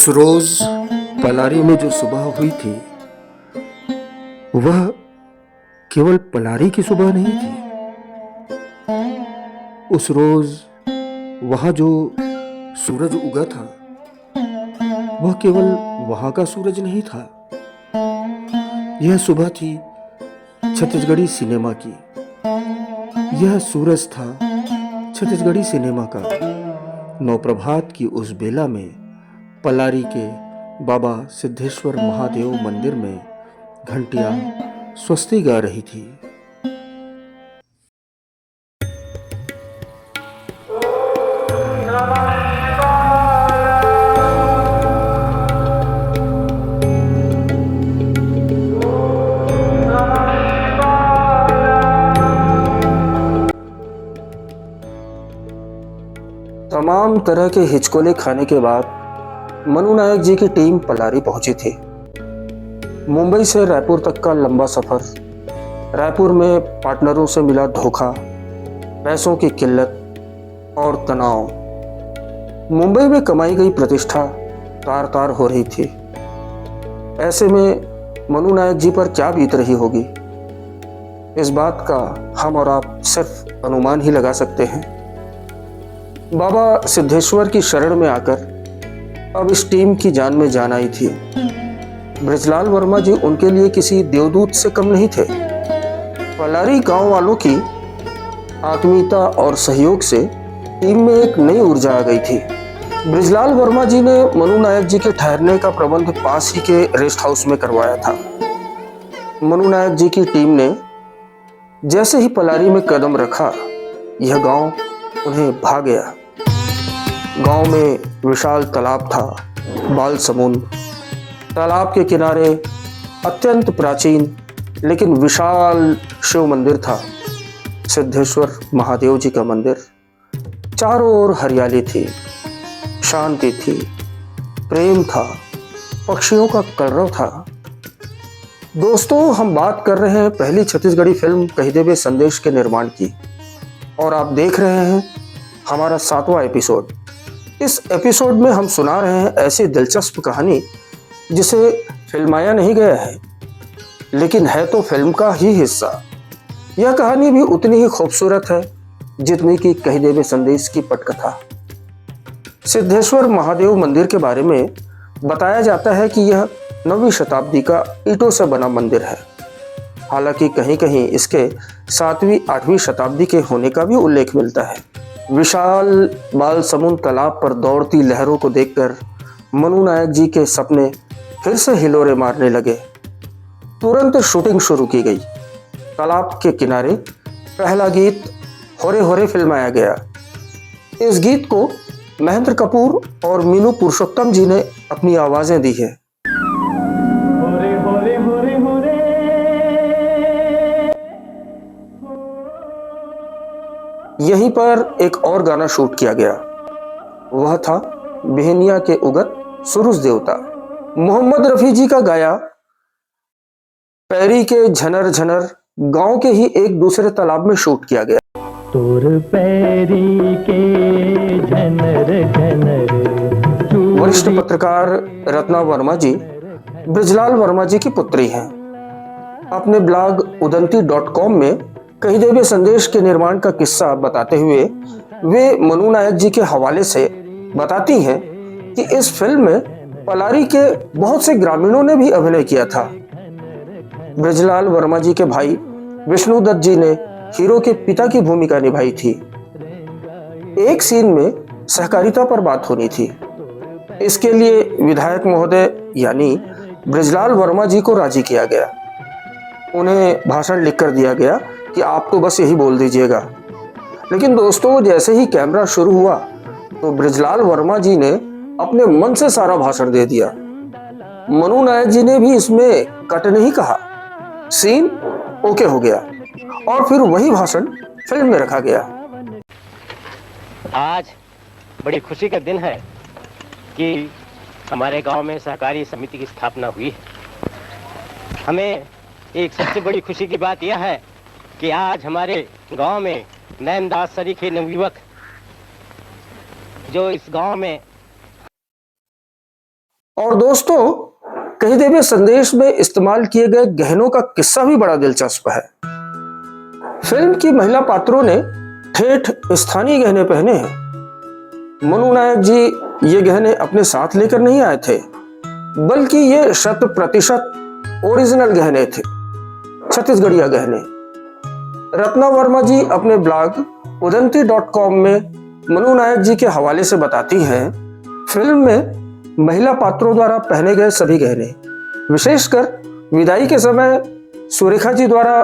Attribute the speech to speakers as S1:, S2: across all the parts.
S1: उस रोज पलारी में जो सुबह हुई थी वह केवल पलारी की सुबह नहीं थी। उस रोज वहां जो सूरज उगा था वह केवल वहां का सूरज नहीं था। यह सुबह थी छत्तीसगढ़ी सिनेमा की। यह सूरज था छत्तीसगढ़ी सिनेमा का। नवप्रभात की उस बेला में पलारी के बाबा सिद्धेश्वर महादेव मंदिर में घंटियां स्वस्ति गा रही थी। तमाम तरह के हिचकोले खाने के बाद मनु नायक जी की टीम पलारी पहुंची थी। मुंबई से रायपुर तक का लंबा सफर, रायपुर में पार्टनरों से मिला धोखा, पैसों की किल्लत और तनाव, मुंबई में कमाई गई प्रतिष्ठा तार तार हो रही थी। ऐसे में मनु नायक जी पर क्या बीत रही होगी, इस बात का हम और आप सिर्फ अनुमान ही लगा सकते हैं। बाबा सिद्धेश्वर की शरण में आकर अब इस टीम की जान में जान आई थी। ब्रजलाल वर्मा जी उनके लिए किसी देवदूत से कम नहीं थे। पलारी गांव वालों की आत्मीयता और सहयोग से टीम में एक नई ऊर्जा आ गई थी। ब्रजलाल वर्मा जी ने मनु नायक जी के ठहरने का प्रबंध पास ही के रेस्ट हाउस में करवाया था। मनु नायक जी की टीम ने जैसे ही पलारी में कदम रखा, यह गांव उन्हें भा गया। गांव में विशाल तालाब था, बाल समुंद। तालाब के किनारे अत्यंत प्राचीन लेकिन विशाल शिव मंदिर था, सिद्धेश्वर महादेव जी का मंदिर। चारों ओर हरियाली थी, शांति थी, प्रेम था, पक्षियों का कलरव था। दोस्तों, हम बात कर रहे हैं पहली छत्तीसगढ़ी फिल्म कही देवे संदेश के निर्माण की, और आप देख रहे हैं हमारा 7वां एपिसोड। इस एपिसोड में हम सुना रहे हैं ऐसी दिलचस्प कहानी जिसे फिल्माया नहीं गया है, लेकिन है तो फिल्म का ही हिस्सा। यह कहानी भी उतनी ही खूबसूरत है जितनी कि कही देवे संदेश की पटकथा। सिद्धेश्वर महादेव मंदिर के बारे में बताया जाता है कि यह 9वीं शताब्दी का ईंटों से बना मंदिर है। हालांकि कहीं कहीं इसके 7वीं 8वीं शताब्दी के होने का भी उल्लेख मिलता है। विशाल बाल समुंद तालाब पर दौड़ती लहरों को देखकर मनु नायक जी के सपने फिर से हिलोरे मारने लगे। तुरंत शूटिंग शुरू की गई। तालाब के किनारे पहला गीत होरे होरे फिल्माया गया। इस गीत को महेंद्र कपूर और मीनू पुरुषोत्तम जी ने अपनी आवाजें दी है। यहीं पर एक और गाना शूट किया गया। वह था बिहनिया के उगत सुरुज देवता। मोहम्मद रफी जी का गाया पैरी के झनर झनर गांव के ही एक दूसरे तालाब में शूट किया गया।
S2: तोर पैरी के झनर झनर।
S1: वरिष्ठ पत्रकार रत्ना वर्मा जी ब्रजलाल वर्मा जी की पुत्री हैं। अपने ब्लॉग udanti.com में कही देवे संदेश के निर्माण का किस्सा बताते हुए वे मनु नायक जी के हवाले से बताती हैं कि इस फिल्म में पलारी के बहुत से ग्रामीणों ने भी अभिनय किया था। ब्रजलाल वर्मा जी के भाई विष्णुदत्त जी ने हीरो के पिता की भूमिका निभाई थी। एक सीन में सहकारिता पर बात होनी थी। इसके लिए विधायक महोदय यानी ब्रजलाल वर्मा जी को राजी किया गया। उन्हें भाषण लिखकर दिया गया कि आप तो बस यही बोल दीजिएगा। लेकिन दोस्तों, जैसे ही कैमरा शुरू हुआ तो ब्रजलाल वर्मा जी ने अपने मन से सारा भाषण दे दिया। मनु नायक जी ने भी इसमें कट नहीं कहा। सीन ओके हो गया और फिर वही भाषण फिल्म में रखा गया।
S3: आज बड़ी खुशी का दिन है कि हमारे गांव में सहकारी समिति की स्थापना हुई है। हमें एक सबसे बड़ी खुशी की बात यह है कि आज हमारे गांव में नैनदास सरीखे नवयुवक जो इस गांव में
S1: और दोस्तों, कही देवे संदेश में इस्तेमाल किए गए गहनों का किस्सा भी बड़ा दिलचस्प है। फिल्म की महिला पात्रों ने ठेठ स्थानीय गहने पहने हैं। मनु नायक जी ये गहने अपने साथ लेकर नहीं आए थे, बल्कि ये 100% ओरिजिनल गहने थे, छत्तीसगढ़िया गहने। रत्ना वर्मा जी अपने ब्लॉग udanti.com में मनु नायक जी के हवाले से बताती हैं, फिल्म में महिला पात्रों द्वारा पहने गए सभी गहने, विशेषकर विदाई के समय सुरेखा जी द्वारा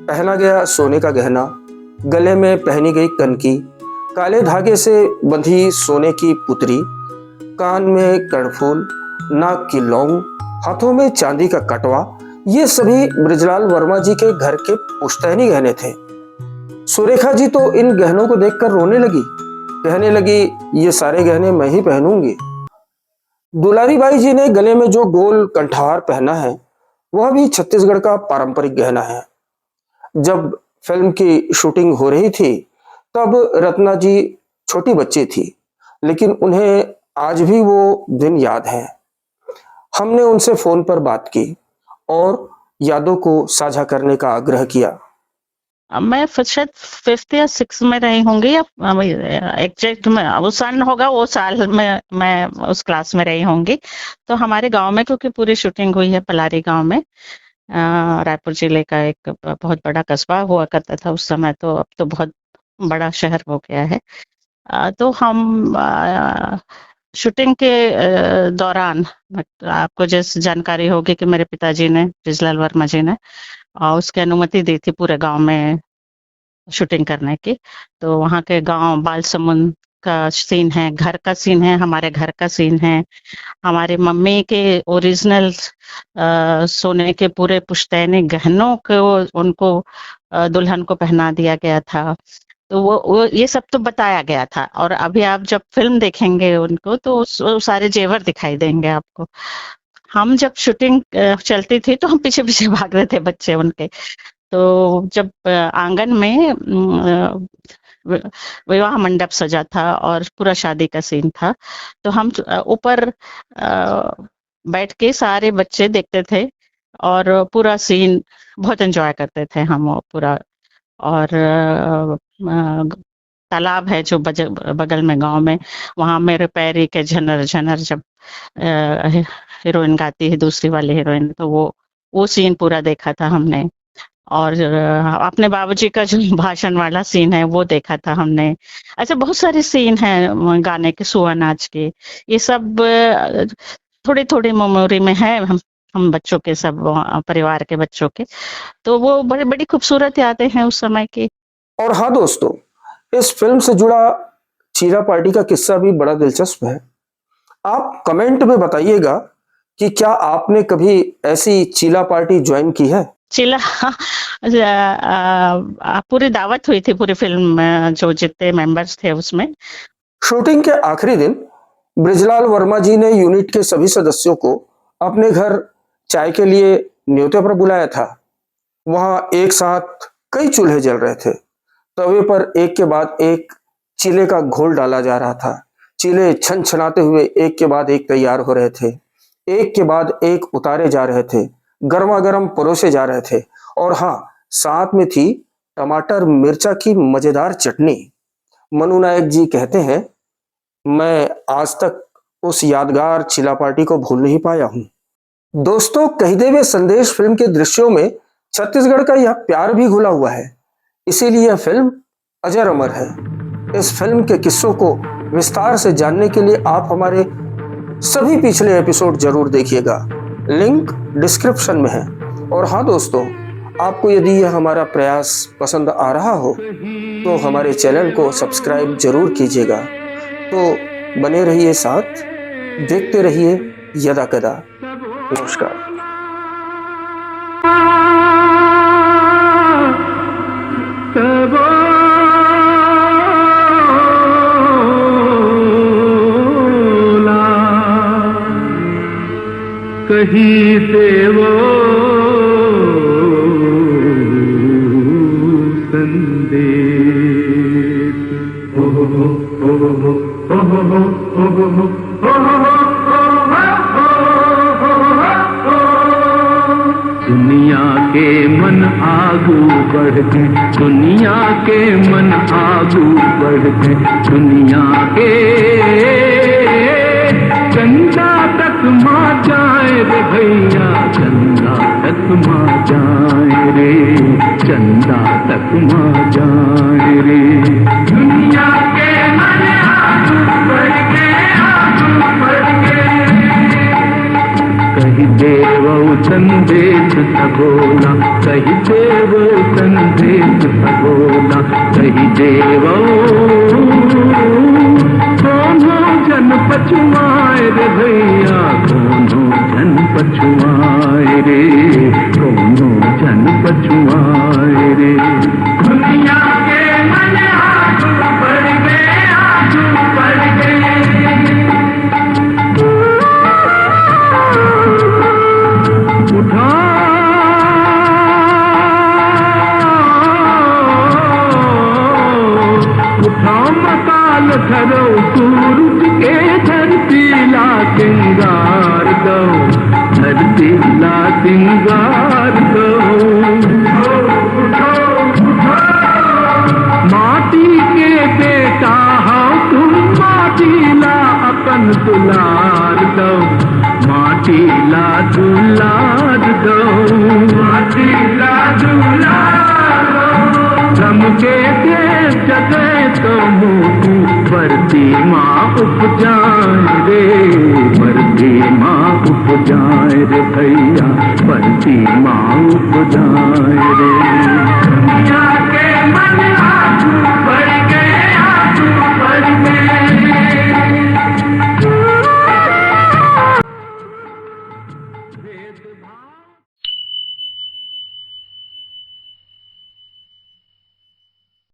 S1: पहना गया सोने का गहना, गले में पहनी गई कनकी, काले धागे से बंधी सोने की पुतरी, कान में कर्णफूल, नाक की लौंग, हाथों में चांदी का कटवा, ये सभी बृजलाल वर्मा जी के घर के पुश्तैनी गहने थे। सुरेखा जी तो इन गहनों को देखकर रोने लगी, कहने लगी ये सारे गहने मैं ही पहनूंगी। दुलारी बाई जी ने गले में जो गोल कंठार पहना है वह भी छत्तीसगढ़ का पारंपरिक गहना है। जब फिल्म की शूटिंग हो रही थी तब रत्ना जी छोटी बच्ची थी, लेकिन उन्हें आज भी वो दिन याद है। हमने उनसे फोन पर बात की और यादों को साझा करने का आग्रह किया।
S4: मैं शायद 5th या 6th में रही होंगी, या एग्जैक्ट में वो सन होगा, वो साल में मैं उस क्लास में रही होंगी। तो हमारे गांव में, क्योंकि पूरी शूटिंग हुई है पलारी गांव में, रायपुर जिले का एक बहुत बड़ा कस्बा हुआ करता था उस समय, तो अब तो बहुत बड़ा शहर हो गया है। तो हम शूटिंग के दौरान, आपको जैसे जानकारी होगी कि मेरे पिताजी ने, बृजलाल वर्मा जी ने, उसकी अनुमति दी थी पूरे गांव में शूटिंग करने की। तो वहाँ के गांव बालसमुंद का सीन है, घर का सीन है, हमारे घर का सीन है, हमारे मम्मी के ओरिजिनल सोने के पूरे पुश्तैनी गहनों को उनको दुल्हन को पहना दिया गया था। तो वो ये सब तो बताया गया था। और अभी आप जब फिल्म देखेंगे उनको तो वो सारे जेवर दिखाई देंगे आपको। हम जब शूटिंग चलती थी तो हम पीछे पीछे भाग रहे थे बच्चे उनके। तो जब आंगन में विवाह मंडप सजा था और पूरा शादी का सीन था, तो हम ऊपर बैठ के सारे बच्चे देखते थे और पूरा सीन बहुत एंजॉय करते थे हम वो पूरा। और तालाब है जो बगल में गांव में, वहां मेरे पैरी के झनर झनर जब हीरोइन गाती है, दूसरी वाली हीरोइन, तो वो सीन पूरा देखा था हमने। और अपने बाबूजी का जो भाषण वाला सीन है वो देखा था हमने। ऐसे बहुत सारे सीन हैं गाने के, सुआ नाच के, ये सब थोड़ी थोड़ी मेमोरी में है हम बच्चों के, सब परिवार के बच्चों के। तो वो बड़ी बड़ी खूबसूरत यादें हैं उस समय की।
S1: और हाँ दोस्तों, इस फिल्म से जुड़ा चीला पार्टी का किस्सा भी बड़ा दिलचस्प है। आप कमेंट में बताइएगा कि क्या आपने कभी ऐसी चीला पार्टी ज्वाइन की है।
S4: चीला पूरी दावत हुई थी पूरी फिल्म में, जो जितने मेंबर्स थे उसमें।
S1: शूटिंग के आखिरी दिन बृजलाल वर्मा जी ने यूनिट के सभी सदस्यों को अपने घर चाय के लिए न्योते पर बुलाया था। वहां एक साथ कई चूल्हे जल रहे थे। तवे पर एक के बाद एक चीले का घोल डाला जा रहा था। चीले छन छनाते हुए एक के बाद एक तैयार हो रहे थे, एक के बाद एक उतारे जा रहे थे, गर्मा गर्म परोसे जा रहे थे। और हाँ, साथ में थी टमाटर मिर्चा की मजेदार चटनी। मनु नायक जी कहते हैं, मैं आज तक उस यादगार चिला पार्टी को भूल नहीं पाया हूं। दोस्तों, कही हुए संदेश फिल्म के दृश्यों में छत्तीसगढ़ का यह प्यार भी घुला हुआ है, इसीलिए यह फिल्म अजर अमर है। इस फिल्म के किस्सों को विस्तार से जानने के लिए आप हमारे सभी पिछले एपिसोड जरूर देखिएगा, लिंक डिस्क्रिप्शन में है। और हाँ दोस्तों, आपको यदि यह हमारा प्रयास पसंद आ रहा हो तो हमारे चैनल को सब्सक्राइब जरूर कीजिएगा। तो बने रहिए साथ, देखते रहिए यदा कदा। नमस्कार।
S2: कहीं से वो संदेश दुनिया के मन आगू बढ़ गए, दुनिया के मन आगू बढ़ गए, दुनिया के चंदा तक मां जाए रे भैया, चंदा तक मां जाए रे, चंदा तक मां जाए रे। दुनिया के मन आगू बढ़ गए, आगू बढ़ गए। कहीं देव संदेश सगोला, कहीं देव संदेश सगोला, कहीं देव दोनों जन पछुआए रे भैया, दोनों जन पछुआए रे, दोनों जन पछुआए रे। दुनिया के मन आगू बढ़ गए, आगू बढ़ गए। उठाओ मकाल धरो, सूरज के धरती ला सिंगार दो, धरती ला सिंगार दो। माटी के बेटा हो तुम, माटी ला अपन दुलार दो, माटी ला दुलार दो, माटी ला दुलार दो। श्रम के जगह तो मोती बरती माँ उपजाए रे, बरती माँ उपजाए रे भैया, बरती माँ उपजाए रे। दुनिया के मन आगू बढ़